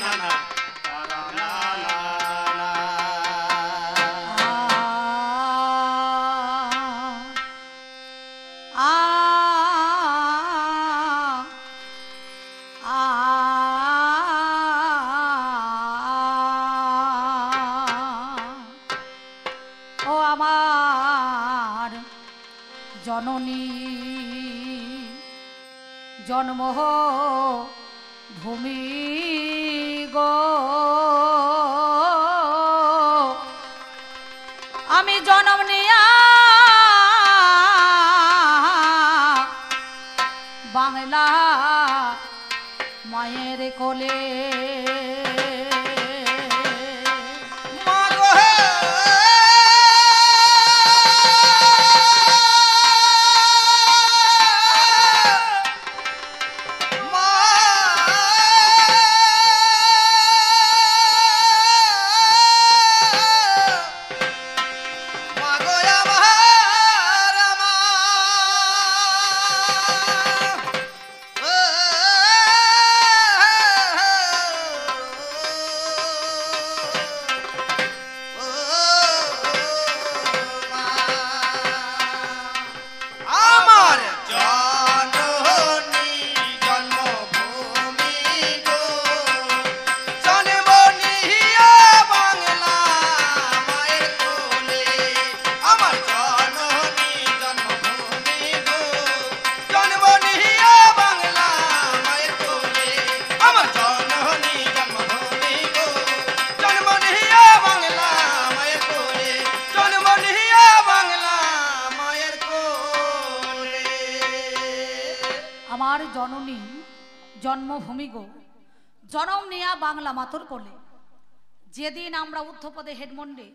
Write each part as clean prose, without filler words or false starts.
নানা জননী জন্ম ভূমি গো আমি জন্ম নিয়া বাংলা মায়ের কোলে আমার জননী জন্মভূমি গো জনম নিয়া বাংলা মাতর কোলে। যেদিন আমরা ঊর্ধ্বপদে হেডমন্ডে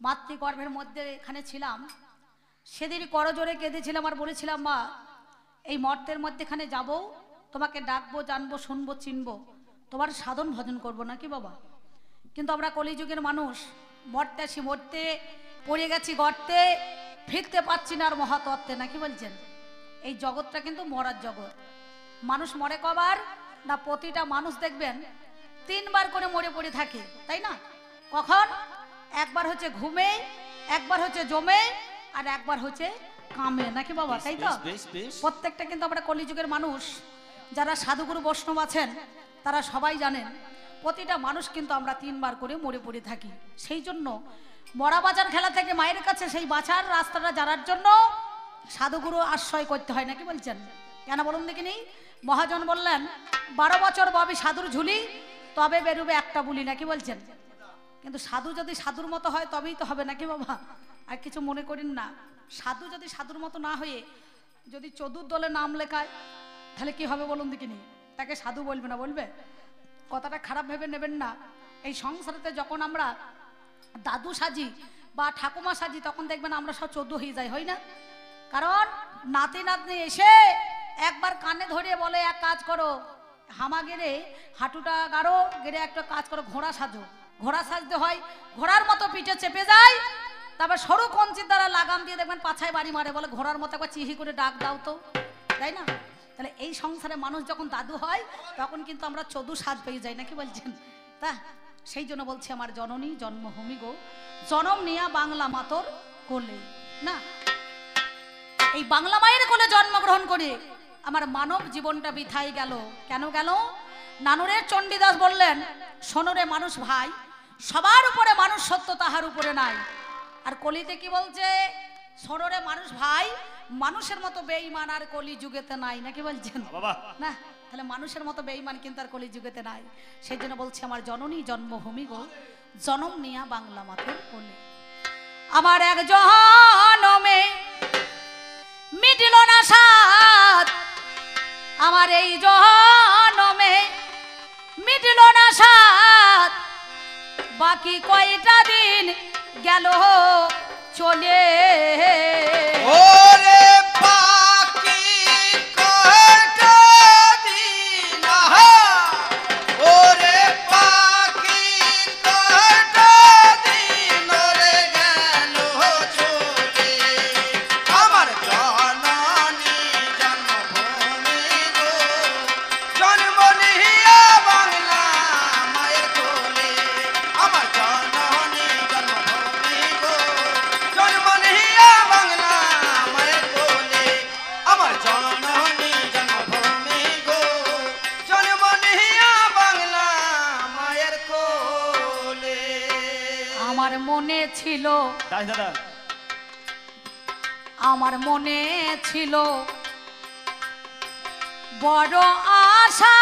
মাতৃগর্ভের মধ্যে এখানে ছিলাম সেদিন করজোরে কেঁদেছিলাম আর বলেছিলাম মা এই মর্তের মধ্যেখানে যাব তোমাকে ডাকবো জানবো শুনবো চিনবো তোমার সাধন ভজন করবো নাকি বাবা। কিন্তু আমরা কলিযুগের মানুষ মরতে আসি মরতে পড়ে গেছি গর্তে ফিরতে পারছি না আর মহাতত্ত্বে নাকি বলছেন। এই জগৎটা কিন্তু মরার জগৎ। মানুষ মরে কবার না প্রতিটা মানুষ দেখবেন তিনবার করে মরে পড়ে থাকে তাই না। কখন? একবার হচ্ছে ঘুমে, একবার হচ্ছে জমে, আর একবার হচ্ছে কামে নাকি বাবা তাই তো। প্রত্যেকটা কিন্তু আমরা কলিযুগের মানুষ যারা সাধুগুরু বৈষ্ণব আছেন তারা সবাই জানেন প্রতিটা মানুষ কিন্তু আমরা তিনবার করে মরে পড়ে থাকি। সেই জন্য মরা বাজার খেলা থেকে মায়ের কাছে সেই বাঁচার রাস্তাটা জানার জন্য সাধুগুরু আশ্রয় করতে হয় নাকি বলছেন। কেন বলুন দেখিনি। মহাজন বললেন 12 বছর ববি সাধুর ঝুলি তবে বেরোবে একটা বুলি নাকি বলছেন। কিন্তু সাধু যদি সাধুর মতো হয় তবেই তো হবে নাকি বাবা। আর কিছু মনে করেন না, সাধু যদি সাধুর মতো না হয়ে যদি চতুর দলে নাম লেখায় তাহলে কি হবে বলুন দেখিনি। তাকে সাধু বলবে না, বলবে? কথাটা খারাপ ভেবে নেবেন না। এই সংসারেতে যখন আমরা দাদু সাজি বা ঠাকুমা সাজি তখন দেখবেন আমরা সব চোদ্দ হয়ে যাই, হয় না? কারণ নাতি নাতনি এসে একবার কানে ধরিয়ে বলে এক কাজ করো, হামা গেড়ে হাঁটুটা গাড়ো, গেড়ে একটা কাজ করো, ঘোড়া সাজো। ঘোড়া সাজতে হয়, ঘোড়ার মতো পিঠে চেপে যায়, তারপর সরু কঞ্চির দ্বারা লাগাম দিয়ে দেখবেন পাছায় বাড়ি মারে, বলে ঘোড়ার মতো একবার চিহি করে ডাক দাও তো, তাই না? তাহলে এই সংসারে মানুষ যখন দাদু হয় তখন কিন্তু আমরা চোদ্দ সাজ পেয়ে যাই নাকি বলছেন। তা সেই জন্য বলছি আমার জননী জন্মভূমি গো জনম নিয়া বাংলা মাতর কোলে। না, এই বাংলা মায়ের কোলে জন্মগ্রহণ করে আমার মানব জীবনটা বৃথাই গেল। কেন গেল? নানুরের চণ্ডীদাস বললেন, শোনরে মানুষ ভাই, সবার উপরে মানুষ সত্য তাহার উপরে নাই। আর কলিতে কি বলছে? শোনরে মানুষ ভাই, মানুষের মতো বেঈমান আর কলি যুগেতে নাই নাকি বলছেন। না, তাহলে মানুষের মতো বেঈমান কিন্তু আর কলি যুগেতে নাই। সেই জন্য বলছি আমার জননী জন্মভূমি গো জনম নিয়া বাংলা মাতর কোলে। আমার এক জনমে মিটল না সাত, আমার এই জনমে মিটল না সাত, বাকি কয়টা দিন গেল চলে। ওরে বাকি কয়টা দিন, ওরে বাকি কয়টা দিন রে গেল চলে। আমার জননী জন্মভূমি গো জন্ম নিয়া বাংলা আমার মনে ছিল, দাদা আমার মনে ছিল বড় আশা,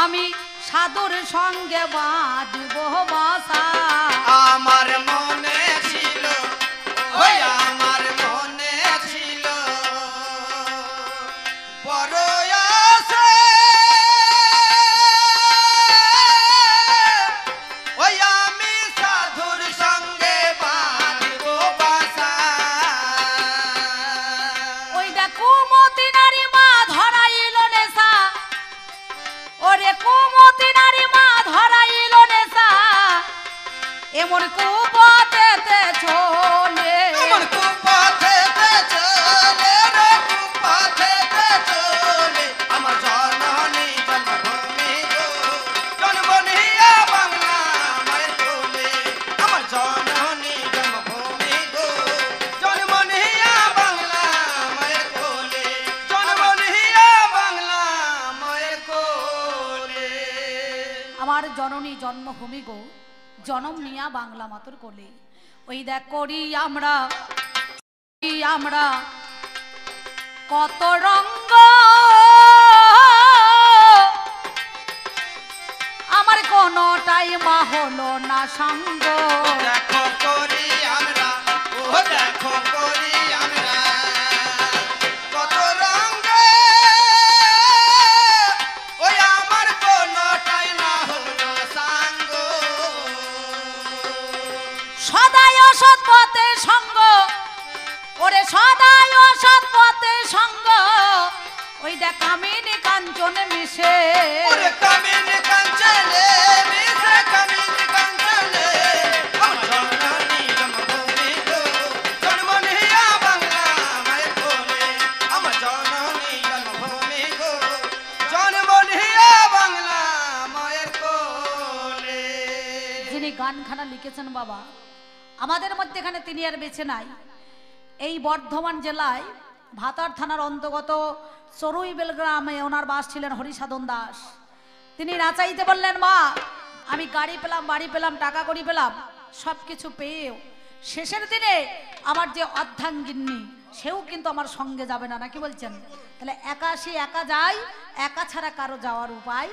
আমি সাধুর সঙ্গে বাঁধব বাসা। আমার মনে ছিল, ওই আমার মনে ছিল বড় আশা, ওই আমি সাধুর সঙ্গে বাঁধব বাসা। ওই দেখো মতি নারী মা ধরাইল নেশা, ওরে কুমতি নারী মা ধরাইল নেশা, এমন কুপথেতে চলে, এমন কুপথেতে চলে রে, কুপথেতে চলে আমার জননী জন্মভূমি গো, জন্মনিয়া বাংলা মায়ের কোলে। আমার জননী জন্মভূমি গো, জন্মনিয়া বাংলা মায়ের কোলে, জন্মনিয়া বাংলা মায়ের কোলে। আমার জননী জন্মভূমি গো, জনম নিয়া বাংলা মাতর কোলে। ওই দেখ করি আমরা কত রঙ্গ, আমার কোনটাই মা হলো না সঙ্গ। দেখো করি আমরা, ও দেখো করি আমরা কত রঙ্গ, ওই আমার কোনটাই না হলো সাঙ্গ। সদাই অসৎ পথে সঙ্গ, ওরে সদাই অসৎ পথে সঙ্গ, ওই দেখ কামিনী কাঞ্চন মিশে, ওরে কামিনী কাঞ্চনে মিশে, কামিনী কাঞ্চনে আমার জননী জন্মভূমি গো, জন্মনিয়া বাংলা মায়ের কোলে। আমার জননী জন্মভূমি গো, জন্মনিয়া বাংলা মায়ের কোলে। যিনি গানখানা লিখেছেন বাবা, আমাদের মধ্যে এখানে তিনি আর বেঁচে নাই। এই বর্ধমান জেলায় ভাতার থানার অন্তর্গত চড়ুইবেল গ্রামে ওনার বাস ছিলেন হরিসাধন দাস। তিনি নাচাইতে বললেন, মা আমি গাড়ি পেলাম, বাড়ি পেলাম, টাকা কড়ি পেলাম, সব কিছু পেয়েও শেষের দিনে আমার যে অর্ধাঙ্গিনী সেও কিন্তু আমার সঙ্গে যাবে না, নাকি বলছেন? তাহলে একা সে একা যায়, একা ছাড়া কারো যাওয়ার উপায়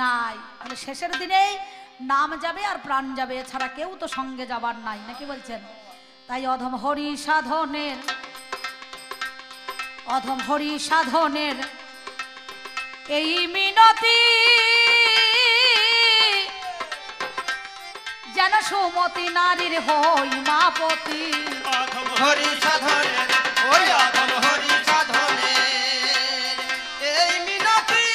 নাই। তাহলে শেষের দিনেই নাম যাবে আর প্রাণ যাবে, এছাড়া কেউ তো সঙ্গে যাবার নাই, নাকি বলছেন? তাই অধম হরি সাধনের এই মিনতি, যেন সুমতি নারীর হই মাপতি। হরি সাধনের, ওই অধম হরি সাধনের এই মিনতি,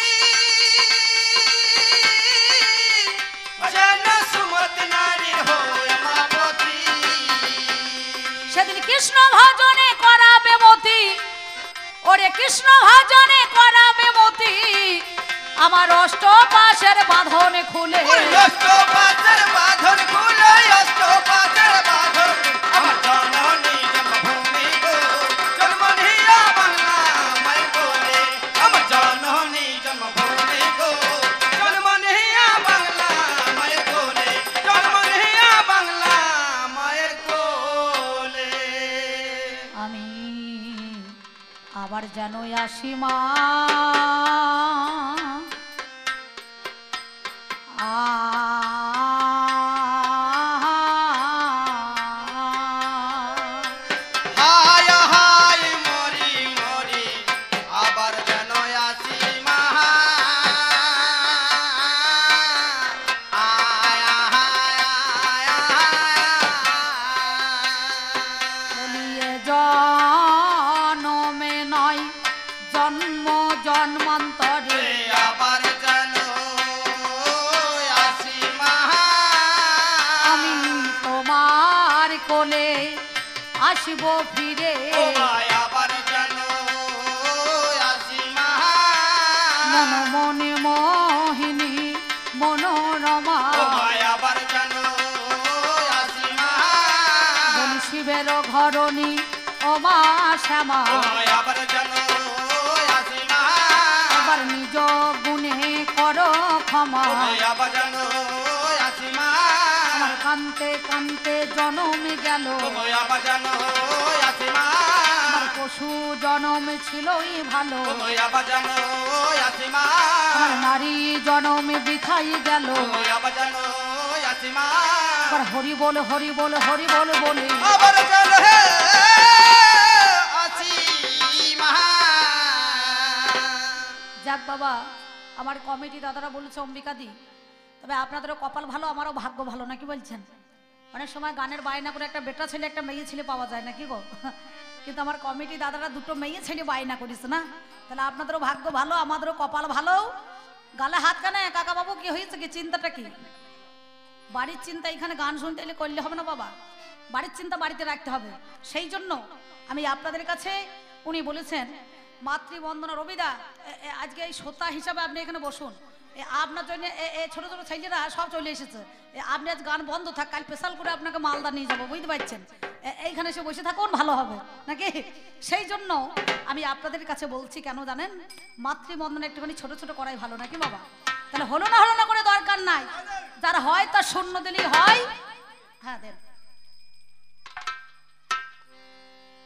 যেন সুমতি নারীর হই মাপতি। সেদিন কৃষ্ণ ভজনে করাবে মতি, ওরে কৃষ্ণ ভজনে করাবে মতি, আমার অষ্টপাশের বাঁধনে খুলে, অষ্টপাশের বাঁধন খুলে, অষ্টপাশের বাঁধন আমার জননী জন্মভূমি গো, জন্মনিয়া বাংলা মায়ের কোলে। আমার জননী জন্মভূমি গো, জন্মনিয়া বাংলা মায়ের কোলে, জন্মনিয়া বাংলা মায়ের কোলে। আমি আবার যেন আসি মা, হায় হায় মরি মরি আবার যেন আসি মা, আয় হায় আয় বলিয়ে জনমে নয় জন্ম জন্মান্তরে, আবার যেন আসি মা, আমি তোমার কোলে আসিব ফিরে, ও মায় আবার যেন আসি মা, মন মনে মোহিনী মনোরমা, ও মায় আবার যেন আসি মা, বলি শিবের ঘরণী ও মা শ্যামা, ও মায় আবার যেন আসি মা, আবার নিজ গুণে করো ক্ষমা। আমার বাজানো আসিমা আমার কান্তে কান্তে জনম গেল বাজানো আসিমা আমার পশু জনম ছিলই ভালো বাজানো আসিমা আমার নারী জনম বিথাই গেল বাজানো আসিমা আবার হরি বল হরি বল হরি বল বলে আবার চল হে আসিমা যাক বাবা আমার কমিটি দাদারা বলেছে অম্বিকাদি তবে আপনাদেরও কপাল ভালো আমারও ভাগ্য ভালো নাকি বলছেন অনেক সময় গানের বায়না করে একটা বেটা ছেলে একটা মেয়ে ছেলে পাওয়া যায় নাকি গো কিন্তু আমার কমিটি দাদারা দুটো মেয়ে ছেলে বায়না করিস না তাহলে আপনাদেরও ভাগ্য ভালো আমাদেরও কপাল ভালো গালে হাত কানে কাকা বাবু কি হয়েছে কি চিন্তাটা কি বাড়ির চিন্তা এখানে গান শুনতে এলে করলে হবে না বাবা বাড়ির চিন্তা বাড়িতে রাখতে হবে সেই জন্য আমি আপনাদের কাছে উনি বলেছেন মাতৃবন্দনা রবিদা আজকে এই শ্রোতা হিসাবে আপনি এখানে বসুন আপনার জন্য ছোট ছোট ছেলেরা সব চলে এসেছে আপনি আজ গান বন্ধ থাক কাল স্পেশাল করে আপনাকে মালদা নিয়ে যাবো বুঝতে পারছেন এইখানে এসে বসে থাকুন ভালো হবে নাকি সেই জন্য আমি আপনাদের কাছে বলছি কেন জানেন মাতৃবন্দনা একটুখানি ছোট ছোট করাই ভালো নাকি বাবা তাহলে হলো না করে দরকার নাই যার হয় তার শূন্য দিলেই হয় হ্যাঁ দেন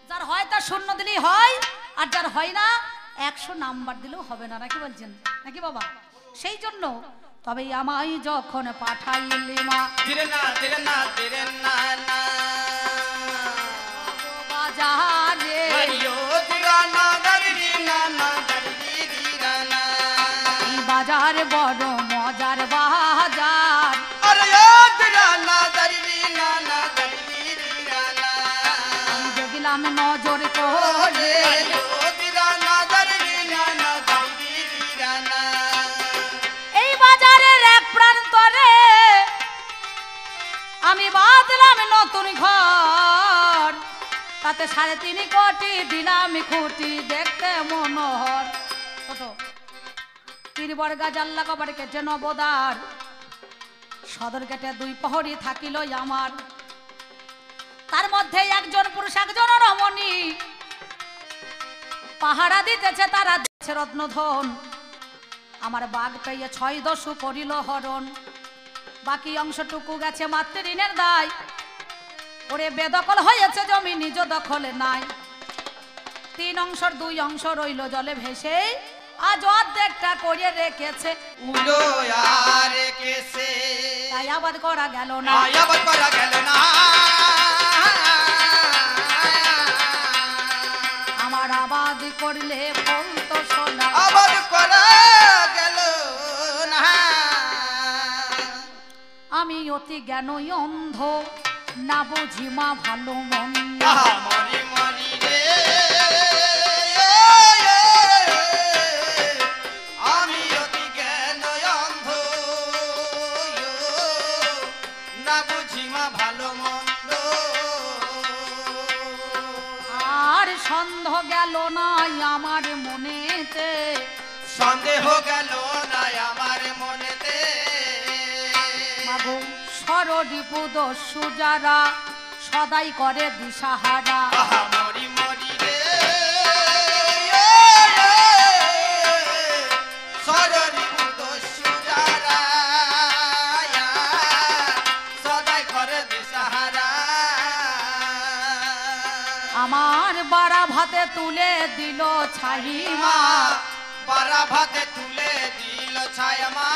যার হয় তার শূন্য দিলেই হয় আর যার হয় না 100 নাম্বার দিলেও হবে না নাকি বলছেন নাকি বাবা সেই জন্য তবে আমায় যখন পাঠাইলি মা ধীরে না না বাজারে হরিও দিরানা গরি না গরি দিরানা এই বাজার বড় মজার বাজার আরে ও দিরানা গরি না গরি দিরানা আমি দেখলাম নজর করে ও দিরানা গরি না গরি দিরানা এই বাজারের এক প্রান্তরে আমি বাঁধলাম নতুন ঘর তাতে 3.5 কোটি দিলাম খুঁটি দেখতে মনোহর ছোট 3 বর্গা জাল্লা কবার কেটে নবদার সদর গেটে 2 প্রহরী থাকিল আমার তার মধ্যে একজন পুরুষ একজন রমণী পাহারা দিতেছে তারা দিচ্ছে রত্নধন আমার বাঘ পেয়ে 6 দস্যু করিল হরণ বাকি অংশটুকু গেছে মাত্র ঋণের দায় ওরে বেদখল হয়েছে জমি নিজ দখলে নাই 3 অংশের 2 অংশ রইল জলে ভেসে আজ অর্ধেকটা করে রেখেছে উলো আর কেসে তাই আবাদ করা গেল না আয়াবাদ করা গেল না আমার আবাদ করলে ফল তো সোনা আবাদ করা গেল না আমি অতি জ্ঞানই অন্ধ না বুঝি মা ভালো মন্দ মরি মরি রে আমি অতি জ্ঞান অন্ধ না বুঝি মা ভালো মন্দ আর সন্দেহ গেল না আমার মনেতে সন্দেহ গেল না আমার মনেতে মাগো সররিপু দস্যু যারা সদাই করে দিশাহারা মরি মরি রে সররি দস্যু যারা সদাই করে দিশাহারা আমার বাড়া ভাতে তুলে দিল ছাইমা বারা ভাতে তুলে দিল ছায়ামা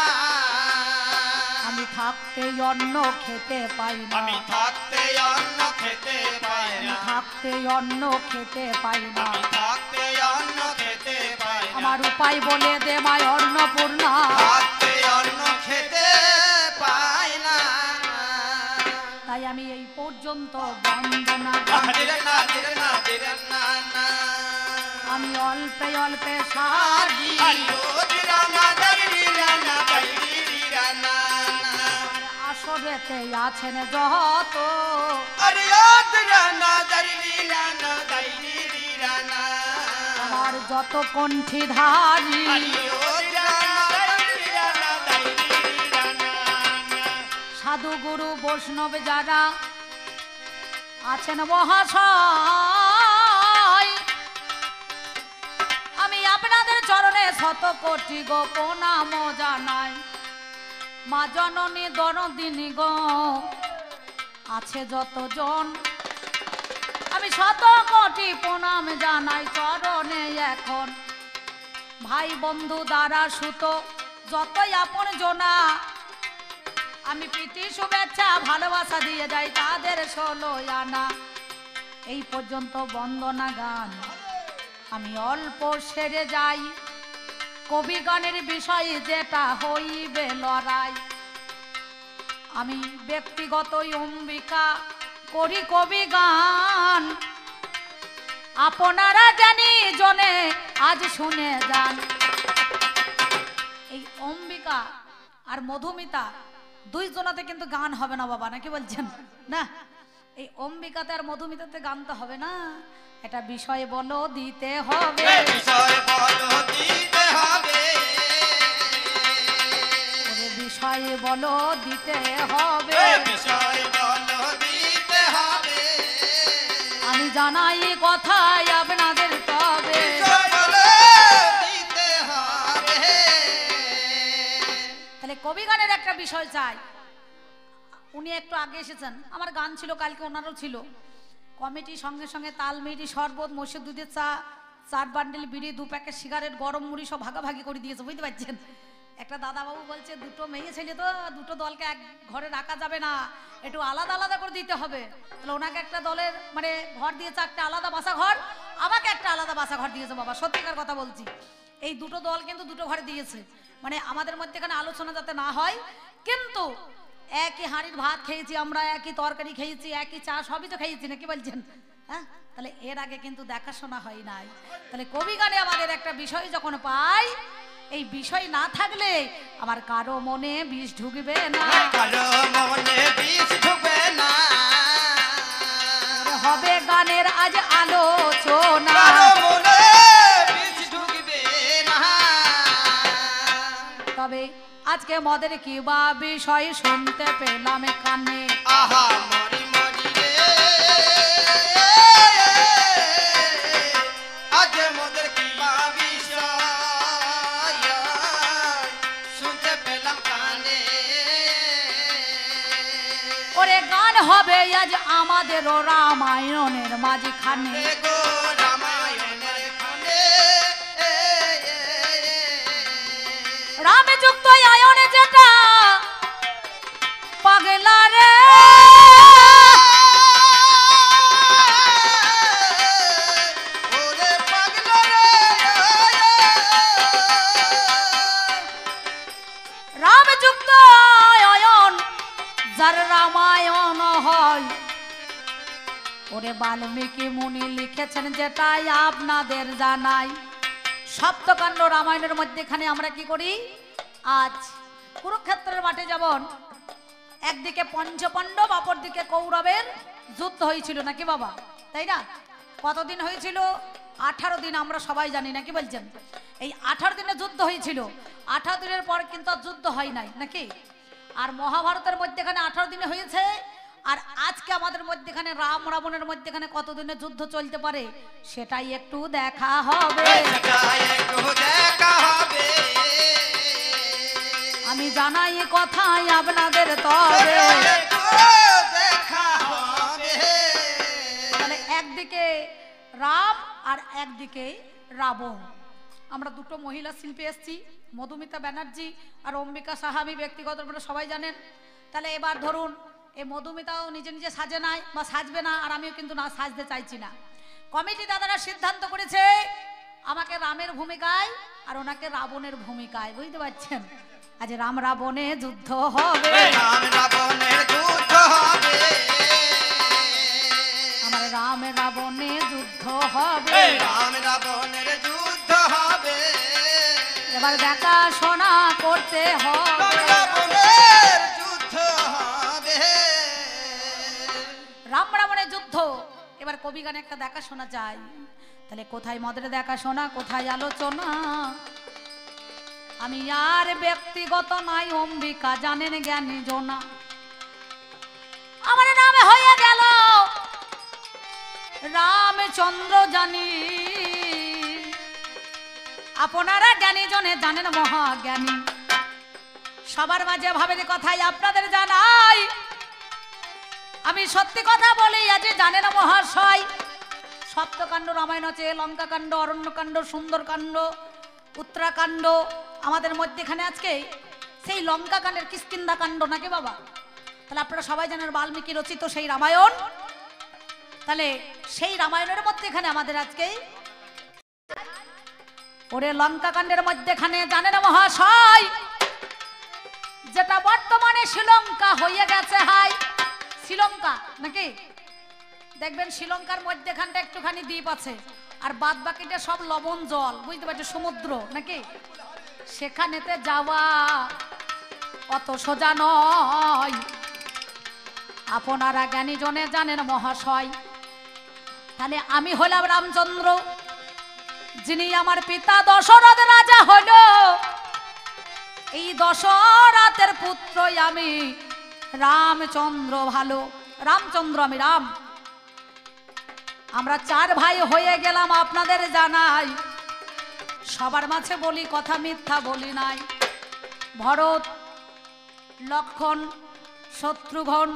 আমি থাকতে অন্ন খেতে পাই না আমি থাকতে অন্ন খেতে পাই আমি না থাকতে অন্ন খেতে পাই না আমি থাকতে অন্ন খেতে পাই না আমার উপায় বলে দে মায় অন্নপূর্ণা থাকতে অন্ন খেতে পাই না তাই আমি এই পর্যন্ত বন্দনা ধীরে না ধীরে না ধীরে না না আমি অল্পে অল্পে সারি আইও ধীরে না ধীরে না ধীরে না আসরেতে আছেন যত আরে ও ধীরে না ধীরে না আমার যত কণ্ঠী ধারি আইও ধীরে না সাধু গুরু বৈষ্ণব যারা আছেন মহাশয় আমি আপনাদের চরণে শত কোটি গোপনাম জানাই মা জননী দরদিনী গো আছে যতজন, আমি শত কোটি প্রণাম জানাই চরণে এখন। ভাই বন্ধু দ্বারা সুত যতই আপন জনা, আমি প্রীতি শুভেচ্ছা ভালোবাসা দিয়ে যাই তাদের 16 আনা। এই পর্যন্ত বন্দনা গান আমি অল্প সেরে যাই, কবি গানের বিষয় যেটা হইবে লড়াই। আমি ব্যক্তিগত অম্বিকা করি কবি গান, আপনারা জানি জনে আজ শুনে যান। এই অম্বিকা আর মধুমিতা দুইজনাতে কিন্তু গান হবে না বাবা, নাকি বলছেন? না, এই অম্বিকাতে আর মধুমিতাতে গান তো হবে না, এটা বিষয় বলো দিতে হবে, বিষয় বলো দিতে হবে, বিষয় বলো দিতে হবে, বিষয় বলো দিতে হবে। আমি জানাই কথাই আপনাদের তবে, বিষয় বলো দিতে হবে। তাহলে কবি গানের একটা বিষয় চাই। উনি একটু আগে এসেছেন, আমার গান ছিল কালকে, ওনারও ছিল। কমিটি সঙ্গে সঙ্গে তাল মিটি শরবত মসজিদ দুধের চা 4 বান্ডেল বিড়ি 2 প্যাকেট সিগারেট গরম মুড়ি সব ভাগাভাগি করে দিয়েছে, বুঝতে পারছেন? একটা দাদাবাবু বলছে দুটো মেয়ে ছেলে তো দুটো দলকে এক ঘরে রাখা যাবে না, একটু আলাদা আলাদা করে দিতে হবে। তাহলে ওনাকে একটা দলের মানে ঘর দিয়েছে, একটা আলাদা বাসা ঘর, আমাকে একটা আলাদা বাসা ঘর দিয়েছে। বাবা সত্যিকার কথা বলছি, এই দুটো দল কিন্তু দুটো ঘরে দিয়েছে, মানে আমাদের মধ্যে এখানে আলোচনা যাতে না হয়। কিন্তু একই হাঁড়ির ভাত খেয়েছি আমরা, একই তরকারি খেয়েছি, একই চা, সবই তো খেয়েছি, নাকি বলছেন? হ্যাঁ, তাহলে এর আগে কিন্তু দেখাশোনা হয় নাই। তাহলে কবি গানে আমাদের একটা বিষয় যখন পাই, এই বিষয় না থাকলে আমার কারো মনে বিষ ঢুকবে না, কারো মনে বিষ ঢুকবে না, হবে গানের আজ আলোচনা, কারো মনে বিষ ঢুকবে না। তবে আজকে মদের কি বা বিষয় শুনতে পেলাম কানে, আহা মরি মরি রে, আজ মোদের কি বা বিষয় শুনতে পেলাম কানে। ওরে গান হবে আজ আমাদের রামায়ণের মাঝখানে, এ গো রামায়ণের খানে, রামে যুক্ত আয়নে যেটা পাগলা রে, ওরে পাগলা রে, রাম যুক্ত আয়ন যার রামায়ণ হয়। ওরে বাল্মীকি মুনি লিখেছেন যেটাই আপনাদের জানাই, সপ্তকাণ্ড রামায়ণের মধ্যেখানে আমরা কি করি, আজ কুরুক্ষেত্রের মাঠে যেমন একদিকে পঞ্চপাণ্ডব অপরদিকে কৌরবের যুদ্ধ হয়েছিল, নাকি বাবা? তাই না? কতদিন হয়েছিল? 18 দিন, আমরা সবাই জানি, নাকি বলছেন? এই 18 দিনে যুদ্ধ হয়েছিল, 18 দিনের পর কিন্তু আর যুদ্ধ হয় নাই, নাকি? আর মহাভারতের মধ্যেখানে 18 দিনে হয়েছে, আর আজকে আমাদের মধ্যেখানে রাম রাবণের মধ্যেখানে কতদিনে যুদ্ধ চলতে পারে সেটাই একটু দেখা হবে, সেটাই একটু দেখা হবে। আমি জানাই কথাই আপনাদের তবে, একটু দেখা হবে। তাহলে একদিকে রাম আর একদিকে রাবণ। আমরা দুটো মহিলা শিল্পী এসেছি, মধুমিতা ব্যানার্জি আর অম্বিকা সাহাবি, ব্যক্তিগত সবাই জানেন। তাহলে এবার ধরুন এই মধুমিতাও নিজে নিজে সাজে নাই বা সাজবে না, আর আমিও কিন্তু না সাজতে চাইছি না। কমিটি দাদারা সিদ্ধান্ত করেছে আমাকে রামের ভূমিকায় আর ওনাকে রাবণের ভূমিকায়, বুঝতে পারছেন? আজ রাম রাবণে যুদ্ধ হবে, রাম রাবণের যুদ্ধ হবে, আমার রাম রাবণে যুদ্ধ হবে, রাম রাবণের যুদ্ধ হবে। এবার দেখাশোনা করতে হবে, রাম রাবণের যুদ্ধ হবে। রাম রাবণের যুদ্ধ। এবার কবি গানে একটা দেখাশোনা চাই, তাহলে কোথায় মদের দেখাশোনা, কোথায় আলোচনা? আমি আর ব্যক্তিগত নাই, অম্বিকা জানেন জ্ঞানী জনা, আমার নামে হয়ে গেল রামচন্দ্র জানি, আপনারা জ্ঞানী জনে জানেন মহাজ্ঞানী। সবার মাঝে ভাবের কথাই আপনাদের জানাই, আমি সত্যি কথা বলি। আজ জানেন মহাশয়, সপ্তকাণ্ড রামায়ণ আছে, লঙ্কাকাণ্ড, অরণ্যকাণ্ড, সুন্দরকাণ্ড, উত্তরাকাণ্ড। আমাদের মধ্যেখানে আজকে সেই লঙ্কাকাণ্ডের কিষ্কিন্ধা কাণ্ড নাকি বাবা? তাহলে আপনারা সবাই জানেন বাল্মীকি রচিত সেই রামায়ণ। তাহলে সেই রামায়ণের মধ্যেখানে আমাদের আজকে ওরে লঙ্কাকাণ্ডের মধ্যেখানে জানেন মহাশয়, যেটা বর্তমানে শ্রীলঙ্কা হয়ে গেছে। হাই শ্রীলঙ্কা নাকি? দেখবেন শ্রীলঙ্কার মধ্যেখানটা একটুখানি দ্বীপ আছে, আর বাদ বাকিটা সব লবণ জল, বুঝতে পারছো, সমুদ্র নাকি? সেখানেতে যাওয়া অত সোজা নয়, আপনারা জ্ঞানী জনে জানেন মহাশয়। তাহলে আমি হলাম রামচন্দ্র, যিনি আমার পিতা দশরথ রাজা হল, এই দশরথের পুত্রই আমি রামচন্দ্র। ভালো রামচন্দ্র, আমি রাম। আমরা চার ভাই হয়ে গেলাম আপনাদের জানাই। সবার মাঝে বলি কথা, মিথ্যা বলি নাই। ভরত, লক্ষণ, শত্রুঘ্ন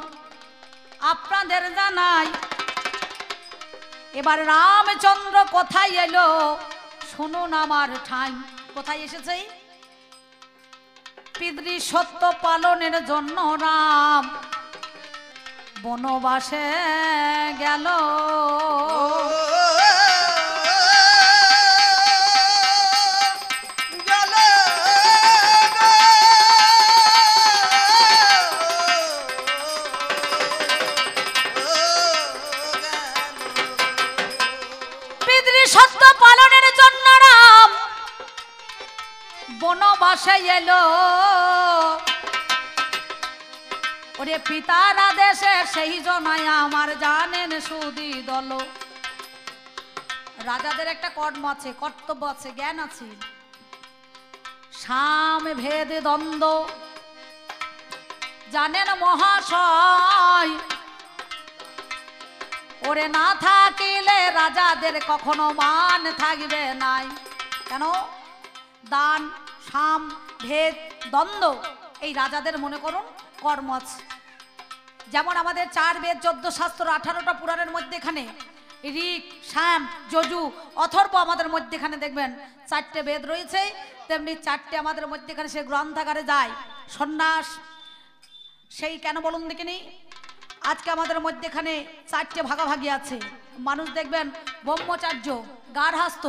আপনাদের জানাই। এবার রামচন্দ্র কোথায় এলো শুনুন আমার ঠাই। কোথায় এসেছে? পিতৃ সত্য পালনের জন্য রাম বনবাসে গেল। সত্য পালনের জন্য রাম বনবাসে এলো। ওরে পিতার আদেশে সেই জনাই আমার জানেন সুদি দল। রাজাদের একটা কর্ম আছে, কর্তব্য আছে, জ্ঞান আছে। সাম ভেদ দ্বন্দ্ব জানেন মহাশয়। ওরে না থাকিলে রাজাদের কখনো মান থাকবে নাই। কেন? দান, সাম, ভেদ, দ্বন্দ্ব এই রাজাদের মনে করুন কর্ম আছে। যেমন আমাদের 4 বেদ, 14 শাস্ত্র, 18টা পুরাণের মধ্যেখানে ঋক, সাম, যজু, অথর্ব আমাদের মধ্যেখানে দেখবেন 4টে বেদ রয়েছে। তেমনি 4টে আমাদের মধ্যেখানে সে গ্রন্থাগারে যায়। সন্ন্যাস সেই কেন বলুন দেখিনি? আজকে আমাদের মধ্যেখানে 4টে ভাগাভাগি আছে। মানুষ দেখবেন ব্রহ্মচার্য, গার্হস্থ,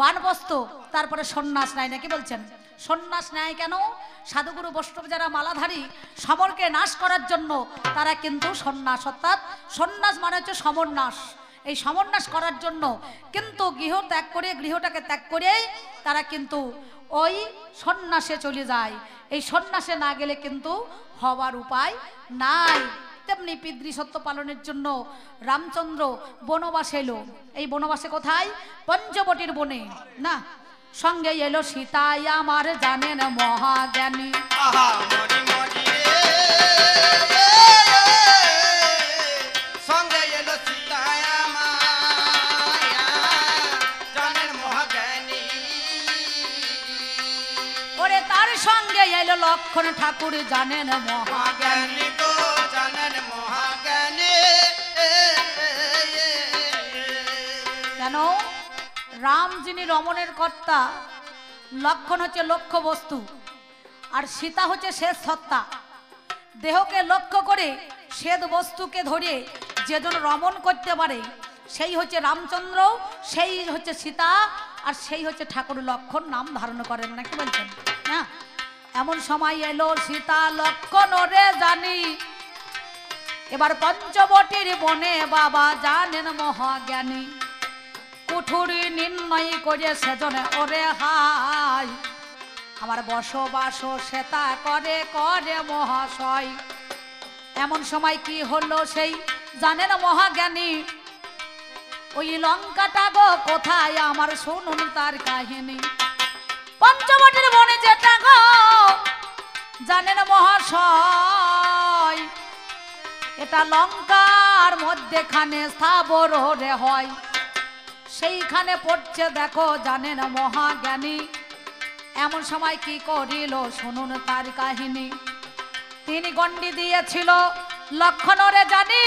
বানপ্রস্থ, তারপরে সন্ন্যাস নেয় নাকি বলছেন? সন্ন্যাস নেয় কেন? সাধুগুরু বৈষ্ণব যারা মালাধারী, সমরকে নাশ করার জন্য তারা কিন্তু সন্ন্যাস, অর্থাৎ সন্ন্যাস মানে হচ্ছে সমরনাশ। এই সমরনাশ করার জন্য কিন্তু গৃহ ত্যাগ করে, গৃহটাকে ত্যাগ করে তারা কিন্তু ওই সন্ন্যাসে চলে যায়। এই সন্ন্যাসে না গেলে কিন্তু হওয়ার উপায় নাই। তেমনি পিতৃ সত্য পালনের জন্য রামচন্দ্র বনবাসে এলো। এই বনবাসে কোথায়? পঞ্চবটির বনে না। সঙ্গে এলো সীতাই আমার জানেন মহাজ্ঞানী। সঙ্গে এলো সীতাই আমার জানেন মহাজ্ঞানী। ওরে তার সঙ্গে এলো লক্ষণ ঠাকুর জানেন মহাজ্ঞানী। জানেন মহাজ্ঞানী। কেন? রাম যিনি রমণের কর্তা, লক্ষণ হচ্ছে লক্ষ্য বস্তু, আর সীতা হচ্ছে শেষ সত্তা। দেহকে লক্ষ্য করে শ্বেত বস্তুকে ধরে যেজন রমণ করতে পারে সেই হচ্ছে রামচন্দ্র, সেই হচ্ছে সীতা, আর সেই হচ্ছে ঠাকুর লক্ষণ নাম ধারণ করেন নাকি বলছেন না? এমন সময় এলো সীতা লক্ষণ রে জানি। এবার পঞ্চবটির বনে বাবা জানেন মহাজ্ঞানী। কুঠুরি নির্ণয় করে সেজনে ওরে হাই আমার বসবাস সেতা করে করে মহাশয়। এমন সময় কি হলো সেই জানেন মহাজ্ঞানী। ওই লঙ্কাটা গো কোথায় আমার শুনুন তার কাহিনী। পঞ্চবটির বনে যেটা গো জানেন মহাশয়, এটা লঙ্কার মধ্যেখানে স্থাবর রে হয়। সেইখানে পড়ছে দেখো জানেন মহাজ্ঞানী। এমন সময় কি করিল শুনুন তার কাহিনী। তিনি গণ্ডি দিয়েছিল লক্ষণরে জানি,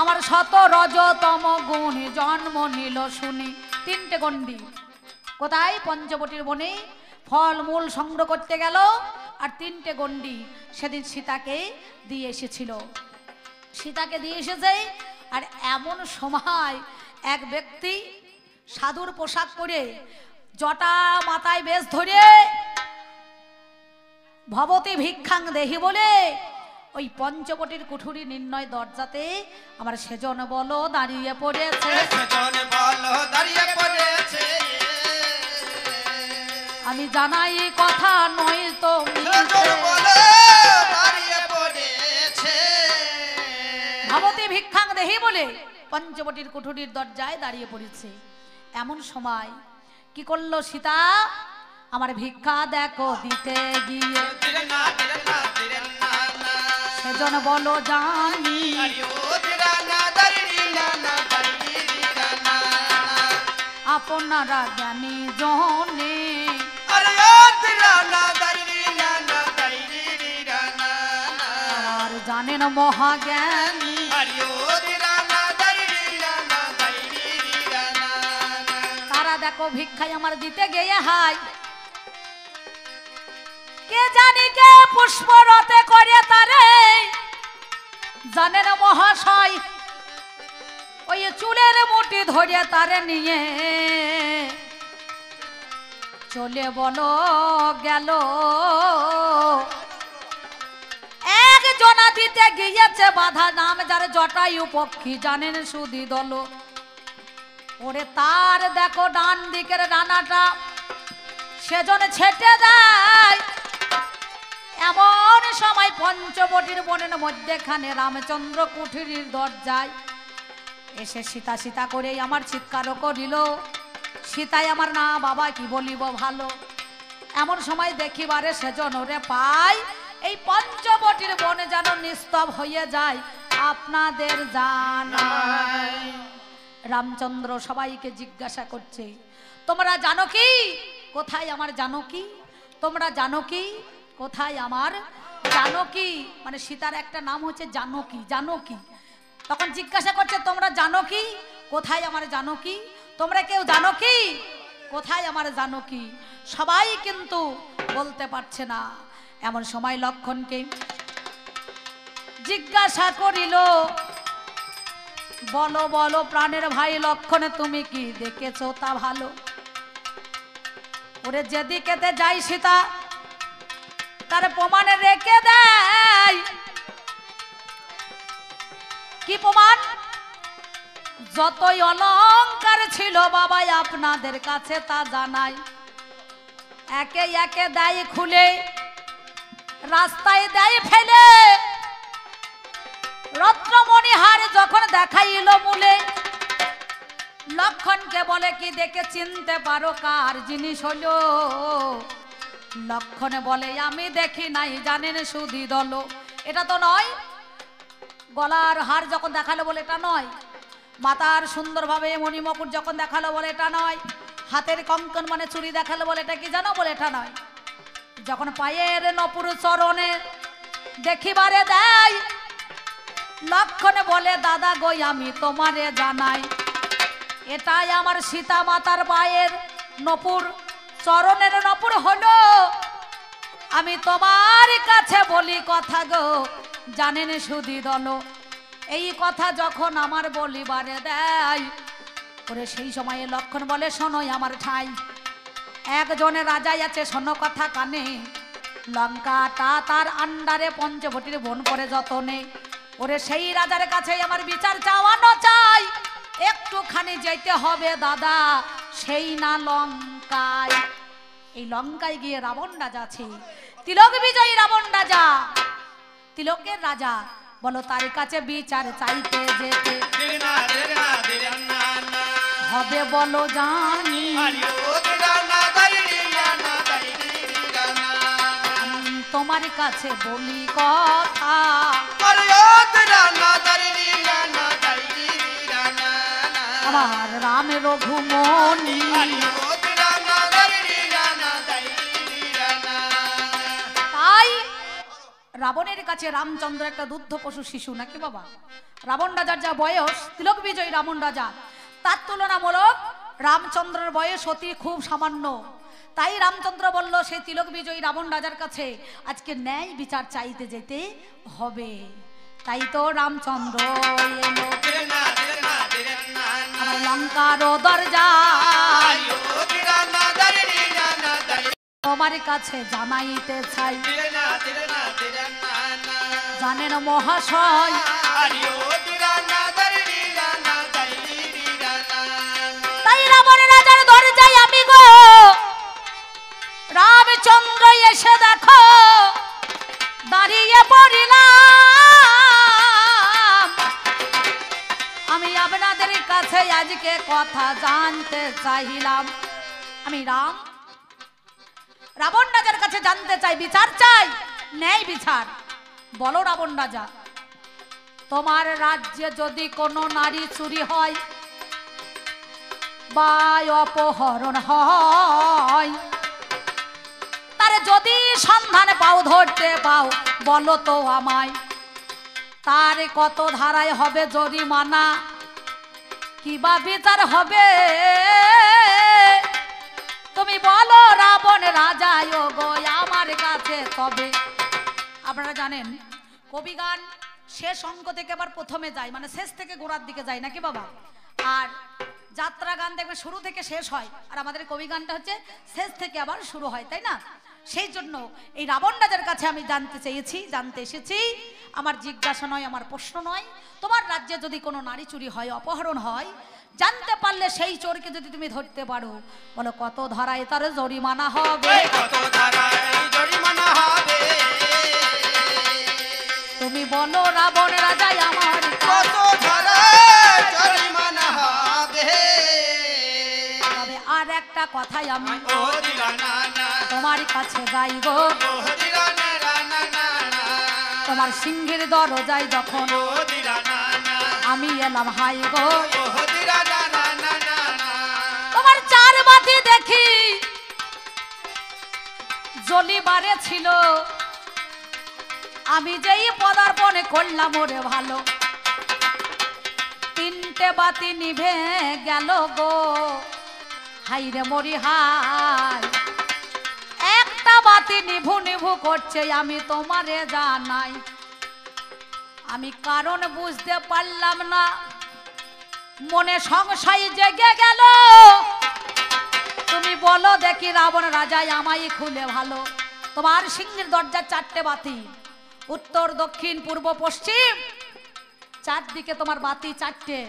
আমার শত রজতম গুণ জন্ম নিল শুনি। তিনটে গণ্ডি কোথায়? পঞ্চবটির বনে ফল মূল সংগ্রহ করতে গেল, আর তিনটে গণ্ডি সেদিন সীতাকে দিয়ে এসেছিল। সীতাকে দিয়ে এসেছে, আর এমন সময় এক ব্যক্তি সাধুর পোশাক পরে জটা মাথায় বেশ ধরে ভবতী ভিক্ষাং দেহি বলে ওই পঞ্চবটির কুঠুরি নির্ণয় দরজাতে আমার সেজন বলো দাঁড়িয়ে পড়েছে। আমি জানাই কথা নয় তো ভবতী ভিক্ষাং দেহি বলে পঞ্চবটির কুঠুরির দরজায় দাঁড়িয়ে পড়েছে। এমন সময় কি করলো সীতা? আমার ভিক্ষা দেখো দিতে গিয়ে সেজন বলো জানি, আপনারা জ্ঞানী জনে আর জানেন মহাজ্ঞানী। তারা দেখো ভিক্ষায় আমার দিতে গিয়ে হাই, কে জানি কে পুষ্পরতে করে তারে জানেন মহাশয়, ওই চুলের মুঠি ধরে তারে নিয়ে চলে বলো গেল। একজনা দিতে গিয়েছে বাধা, নাম যার জটায়ু পক্ষী জানেন সুধি দল। ওরে তার দেখো ডান দিকের ডানাটা সেজন ছেটে দেয়। এমন সময় পঞ্চবটির বনের মধ্যেখানে রামচন্দ্র কুঠিরির দরজায় এসে সীতা সীতা করেই আমার চিৎকারও করিল। সীতাই আমার না বাবা কি বলিব ভালো। এমন সময় দেখিবারে সেজন ওরে পাই, এই পঞ্চবটির বনে যেন নিস্তব হয়ে যায় আপনাদের জানাই। রামচন্দ্র সবাইকে জিজ্ঞাসা করছে, তোমরা জানো কি কোথায় আমার জানকী? তোমরা জানো কি কোথায় আমার জানকী? মানে সীতার একটা নাম হচ্ছে জানকী। জানকী তখন জিজ্ঞাসা করছে, তোমরা জানো কি কোথায় আমার জানকী? তোমরা কেউ জানো কি কোথায় আমার জানকী? সবাই কিন্তু বলতে পারছে না। এমন সময় লক্ষণকে জিজ্ঞাসা করিল, বলো বলো প্রাণের ভাই লক্ষণ, তুমি কি দেখেছো তা ভালো? ওরে যেদিকেতে যাই সীতা তার প্রমাণে রেখে দেয়। কি প্রমাণ? যতই অলংকার ছিল বাবাই আপনাদের কাছে তা জানাই, একে একে দেয় খুলে, রাস্তায় দেয় ফেলে। রত্নমণিহার যখন দেখাইল মূলে, লক্ষণকে বলে কি দেখে চিনতে পারো কার জিনিস হলো? লক্ষণে বলে আমি দেখি নাই জানেন সুধি দল। এটা তো নয়। গলার হার যখন দেখালো বলে এটা নয়। মাতার সুন্দরভাবে মণিমকুট যখন দেখালো বলে এটা নয়। হাতের কঙ্কন মানে চুড়ি দেখালো বলে এটা কি জানো? বলে এটা নয়। যখন পায়ের নপুর চরণে দেখিবারে দেয়, লক্ষণে বলে দাদা গই আমি তোমারে জানাই, এটাই আমার সীতা মাতার পায়ের নপুর, চরণের নপুর হলো। আমি তোমার কাছে বলি কথা গো জানেন সুধি দল। এই কথা যখন আমার বলিবারে দেয়, ওরে সেই সময়ে লক্ষণ বলে শোনোই আমার ঠাই, একজনের রাজাই আছে শোনো কথা কানে, লঙ্কাটা তার আন্ডারে পঞ্চবটির বন করে যতনে। ওরে সেই রাজার কাছে আমার বিচার চাওয়ানো চাই, একটুখানি যেতে হবে দাদা সেই না লঙ্কায়। এই লঙ্কায় গিয়ে রাবণ রাজা আছে, তিলক বিজয়ী রাবণ রাজা, তিলকের রাজা। বলো তার কাছে বিচার চাইতে যেতে হবে বলো জানি, তোমার কাছে বলি কথা, আমার রাম রঘুমণি রাবণের কাছে রামচন্দ্র একটা দুগ্ধ পশু শিশু নাকি বাবা। রাবণ রাজার যা বয়স, তিলক বিজয়ী রাবণ রাজা, তার তুলনামূলক রামচন্দ্রের বয়স অতি খুব সামান্য। তাই রামচন্দ্র বলল সেই তিলক বিজয়ী রাবণ রাজার কাছে আজকে ন্যায় বিচার চাইতে যেতে হবে। তাই তো রামচন্দ্র এলো আমার লঙ্কার দরজায়, তোমার কাছে জানাইতে চাই, জানেন মহাশয় তাই রাবণ রাজার দরজায় আমি গো রামচন্দ্র এসে দেখো দাঁড়িয়ে পড়িলাম। আমি আপনাদের কাছে আজকে কথা জানতে চাইলাম। আমি রাবণ রাজার কাছে জানতে চাই, বিচার চাই, ন্যায় বিচার। বলো রাবণ রাজা, তোমার রাজ্যে যদি কোনো নারী চুরি হয় বা অপহরণ হয়, তার যদি সন্ধান পাও, ধরতে পাও, বলো তো আমায়, তার কত ধারায় হবে জরিমানা, কিবা বিচার হবে তুমি বলো রাবণ রাজা গো আমার কাছে তবে। আপনারা জানেন কবিগান শেষ অঙ্ক থেকে আবার প্রথমে যায়, মানে শেষ থেকে গোড়ার দিকে যায় নাকি বাবা। আর যাত্রা গান দেখবে শুরু থেকে শেষ হয়, আর আমাদের কবিগানটা হচ্ছে শেষ থেকে আবার শুরু হয়, তাই না? সেই জন্য এই রাবণ রাজার কাছে আমি জানতে চেয়েছি, জানতে এসেছি। আমার জিজ্ঞাসা নয়, আমার প্রশ্ন নয়, তোমার রাজ্যে যদি কোনো নারী চুরি হয়, অপহরণ হয়, জানতে পারলে সেই চোরকে যদি তুমি ধরতে পারো, বলো কত ধারায় তার জরিমানা হবে, কত ধারায় জরিমানা হবে, তুমি বলো রাবণ রাজা আমার কত ধারায় জরিমানা হবে। তবে আর একটা কথাই আমি ও দিলানা না, তোমার কাছে যাই গো, ও দিলানা না না না, তোমার সিংহের দরজায় যখন ও দিলানা না, আমি এলাম হাই গো, ও দিলানা না না না, তোমার চার বাতি দেখি জ্বলিবারে ছিল, আমি যেই পদার্পণ করলাম ওরে ভালো, তিনটে বাতি নিভে গেল গো, হাই রে মরি হাই, একটা বাতি নিভু নিভু করছে, আমি তোমারে জানাই, আমি কারণ বুঝতে পারলাম না, মনে সংশয় জেগে গেল, তুমি বলো দেখি রাবণ রাজাই আমায় খুলে ভালো। তোমার সিংহের দরজার চারটে বাতি, উত্তর দক্ষিণ পূর্ব পশ্চিম চারদিকে তোমার বাতি চারটে,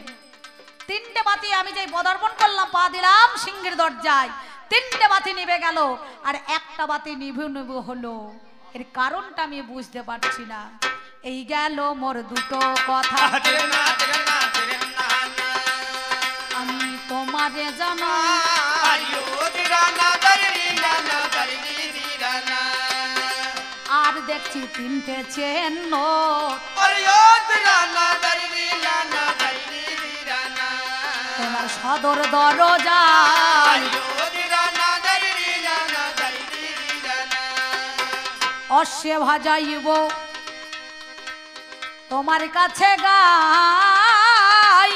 তিনটে বাতি আমি যেই পদার্পণ করলাম, পা দিলাম সিংহের দরজায়, তিনটে বাতি নিভে গেল, আর একটা বাতি নিভু নিভু হলো, এর কারণটা আমি বুঝতে পারছি না। এই গেল মোর দুটো কথা, আমি তোমারে জানো, আর দেখছি তিনটে চেন তোমার সদর দরজায়, অশ্বে ভাজাইব তোমার কাছে গাই,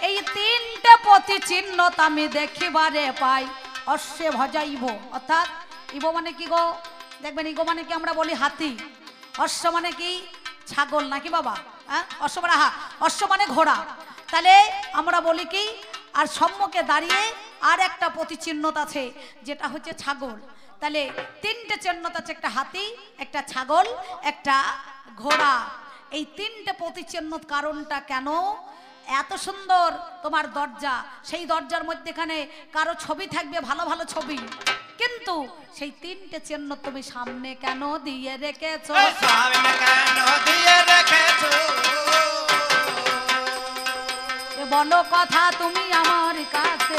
এই তিনটে প্রতি চিহ্ন আমি দেখিবারে পাই, অশ্বে ভজাইব, অর্থাৎ ইব মানে কি গো, দেখবেন ইগো মানে কি আমরা বলি হাতি, অশ্ব মানে কি ছাগল নাকি বাবা, হ্যাঁ অশ্ব মানে অশ্ব মানে ঘোড়া, তাহলে আমরা বলি কি, আর সম্মুখে দাঁড়িয়ে আর একটা প্রতিচিহ্নত আছে যেটা হচ্ছে ছাগল, তাহলে তিনটে চিহ্নত আছে, একটা হাতি, একটা ছাগল, একটা ঘোড়া। এই তিনটে প্রতিচিহ্নত কারণটা কেন, এত সুন্দর তোমার দরজা, সেই দরজার মধ্যেখানে কারো ছবি থাকবে, ভালো ভালো ছবি, কিন্তু সেই তিনটে চিহ্ন তুমি সামনে কেন দিয়ে রেখেছো, বলো কথা তুমি আমার কাছে,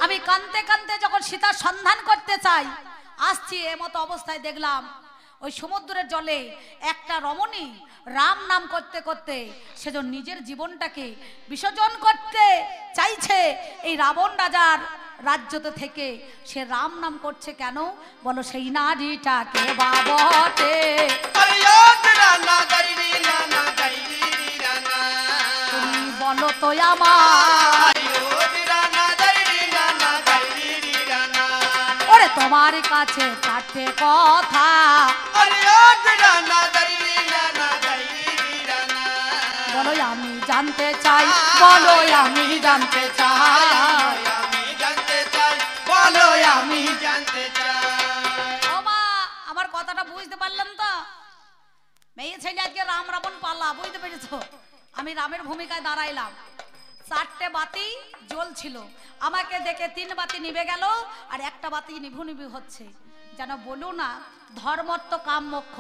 আমি কানতে কানতে যখন সীতার সন্ধান করতে চাই, আসছি এমতো অবস্থায় দেখলাম ওই সমুদ্রের জলে একটা রমণী রাম নাম করতে করতে সেজন্য নিজের জীবনটাকে বিসর্জন করতে চাইছে। এই রাবণ রাজার রাজ্যতে থেকে সে রাম নাম করছে কেন বলো? সেই নারীটাকে বাবটে তুমি বলো তো আমার, ওরে তোমার কাছে চারটে কথা, বলো আমি জানতে চাই, বলো আমি জানতে চাই, বলো আমি জানতে চাই। ও মা, আমার কথাটা বুঝতে পারলাম তো? মেয়ে ছেলে আজকে রাম রাবণ পাল্লা, বুঝতে পেরেছো? আমি রামের ভূমিকায় দাঁড়াইলাম। চারটে বাতি জ্বলছিল, আমাকে দেখে 3 বাতি নিভে গেল, আর একটা বাতি নিভু নিভু হচ্ছে। যেন বলো না ধর্মত্ব কাম মোক্ষ,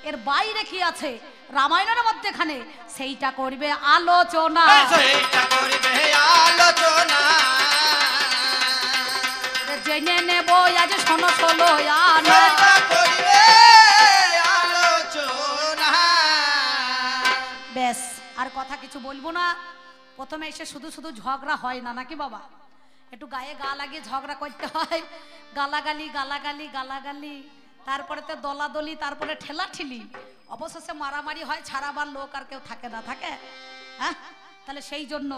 এর বাইরে কি আছে রামায়ণের মধ্যেখানে সেইটা করবে আলোচনা। জেনে নেব আজ শোনো শোনো ব্যাস, আর কথা কিছু বলবো না। প্রথমে এসে শুধু শুধু ঝগড়া হয় না নাকি বাবা? একটু গায়ে গা লাগিয়ে ঝগড়া করতে হয়, গালাগালি গালাগালি গালাগালি, তারপরে তো দলাদলি, তারপরে ঠেলাঠেলি, অবশেষে মারামারি হয়, ছাড়াবার লোক আর কেউ থাকে না থাকে। হ্যাঁ, তাহলে সেই জন্য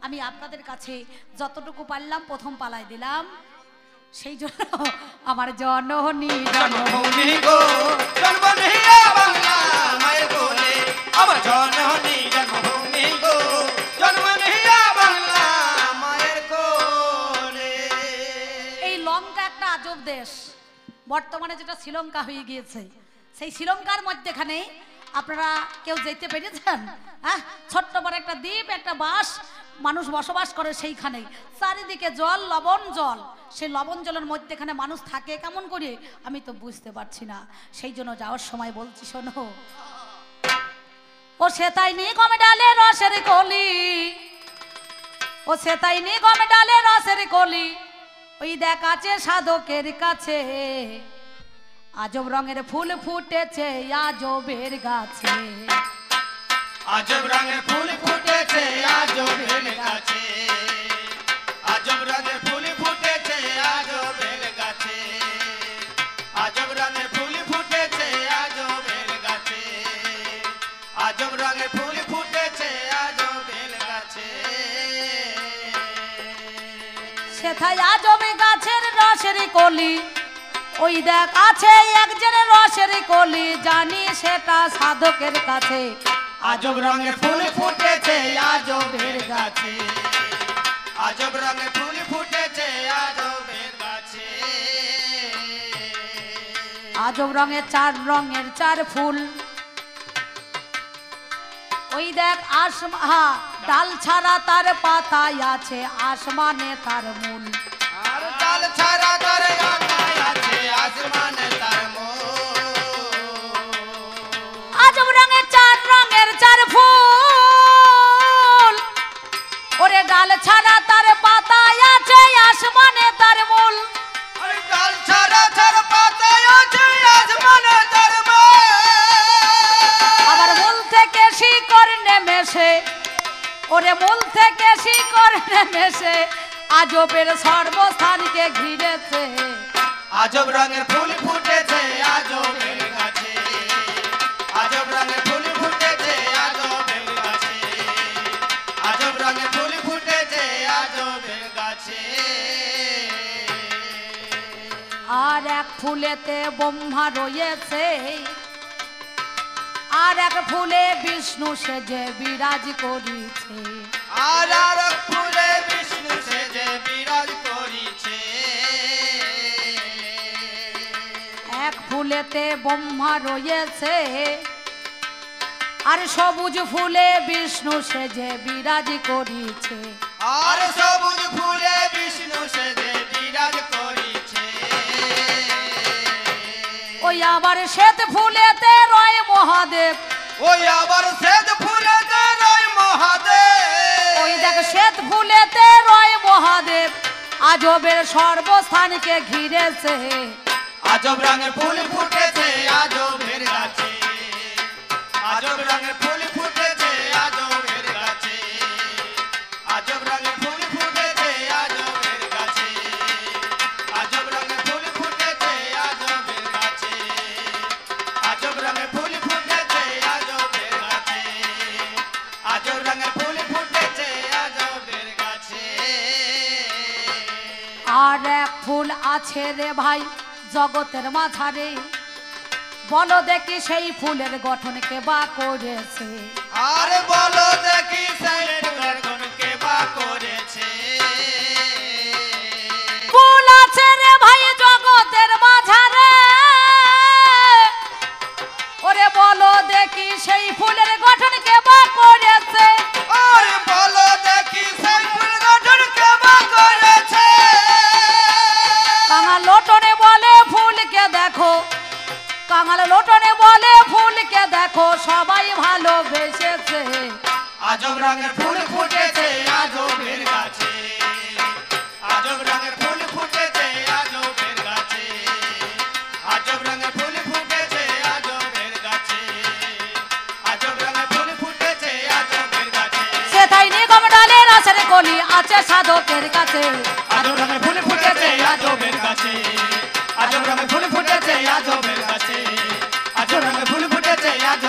আমি আপনাদের কাছে যতটুকু পারলাম প্রথম পালাই দিলাম। সেই জন্য আমার জননী জন্মভূমি গো, জন্মনিয়া বাংলা মায়ের কোলে, আমার জননী জন্মভূমি গো, জন্মনিয়া বাংলা মায়ের কোলে। এই লঙ্কা একটা আজব দেশ, বর্তমানে যেটা শ্রীলঙ্কা হয়ে গিয়েছে, সেই শ্রীলঙ্কার মধ্যেখানে আপনারা কেউ যেতে পেরেছেন? হ্যাঁ, ছোট্ট বড় একটা দ্বীপ, একটা বাস, মানুষ বসবাস করে সেইখানে, চারিদিকে জল, লবণ জল। সেই লবণ জলের মধ্যেখানে মানুষ থাকে কেমন করে আমি তো বুঝতে পারছি না। সেই জন্য যাওয়ার সময় বলছি শোনো, ও সেতাই নি গমে ডালে রসের কলি, ও সেতাই নি গমে ডালে রসের কলি, ওই দেখ আছে সাধকের কাছে আজব রঙের ফুল ফুটেছে আজবের গাছে, আজব রঙের ফুল ফুটেছে আজবের গাছে, আজব রঙের ফুল ফুটেছে আজবের গাছে, আজব রঙের ফুল ফুটেছে আজবের গাছে, আজব রঙের ফুল ফুটেছে আজবের গাছে। সেথায় আজবে গাছের রসের কলি, ওই দেখ আছে একজনের রসের কলি, জানি সেটা সাধকের কাছে আজব রঙের ফুল ফুটেছে আজবের গাছে, আজব রঙের ফুল ফুটেছে আজবের গাছে। আজব রঙের চার ফুল, ওই দেখ ডাল ছাড়া তার পাতায় আছে, আসমানে তার মূল, আর ডাল ছাড়া তার পাতায় আছে, আসমানে তার মূল। আজব রঙের চার ফুল, ওরে ডাল ছাড়া তার পাতায় আছে, আসমানে তার মূল, আর ডাল ছাড়া তার পাতায় আছে, আসমানে তার মূল। আবার মূল থেকে শিকড় নেমেছে, ওরে মূল থেকে শিকড় নেমেছে, আজবের সর্বস্থানকে ঘিরেছে। আজব রঙের ফুল ফুটেছে আজবের গাছে, আজব রঙের ফুল ফুটেছে আজবের গাছে, আজব রঙের ফুল ফুটেছে আজবের গাছে। আর এক ফুলেতে ব্রহ্মা রয়েছে, আর এক ফুলে বিষ্ণু সেজে বিরাজ করিছে, আর এক ফুলে বিষ্ণু সেজে বিরাজ করিছে। এক ফুলেতে ব্রহ্মা রয়েছে, আর সবুজ ফুলে বিষ্ণু সেজে বিরাজ করিছে, আর সবুজ ফুলে বিষ্ণু সেজে বিরাজ করিছে। ওই আবার শ্বেত ফুলেতে রয় মহাদেব, ওই আবার শ্বেত ফুলেতে রয় মহাদেব, ওই দেখ শ্বেত ফুলেতে রয় মহাদেব, আজবের সর্বস্থানকে ঘিরেছে। আজব রঙের ফুল ফুটেছে আজবের গাছে, আজব রঙের ফুল ফুটেছে আজবের গাছে, আজব রঙের ফুল ফুটেছে আজবের গাছে। আছে রে ভাই জগতের মাঝারে, বলো দেখি সেই ফুলের গঠন কে বা করেছে। আরে বলো দেখি সেই গঠন কে বা করেছে। ফুল আছে রে ভাই জগতের মাঝারে, ওরে বলো দেখি সেই ফুলের গঠন কে বা করেছে। আরে বলো দেখি সেই ফুল গঠন কে বা করেছে। কাঙাল লোটনে বলে ফুলকে দেখো, কাঙাল লোটনে বলে ফুলকে দেখো, সবাই ভালোবেসেছে। আজব রঙের ফুল ফুটেছে আজবের গাছে, আজব রঙের ফুল ফুটেছে আজবের গাছে, আজব রঙের ফুল ফুটেছে আজবের গাছে, আজব রঙের ফুল ফুটেছে আজবের গাছে। সেটাই নিগম ডালের আছের কলি আছে সাধকের কাছে। আজব রঙের ফুল ফুটেছে আজবের গাছে, আজব রঙের ফুল ফুটেছে আজবের গাছে, আজব রঙের ফুল ফুটেছে আজবের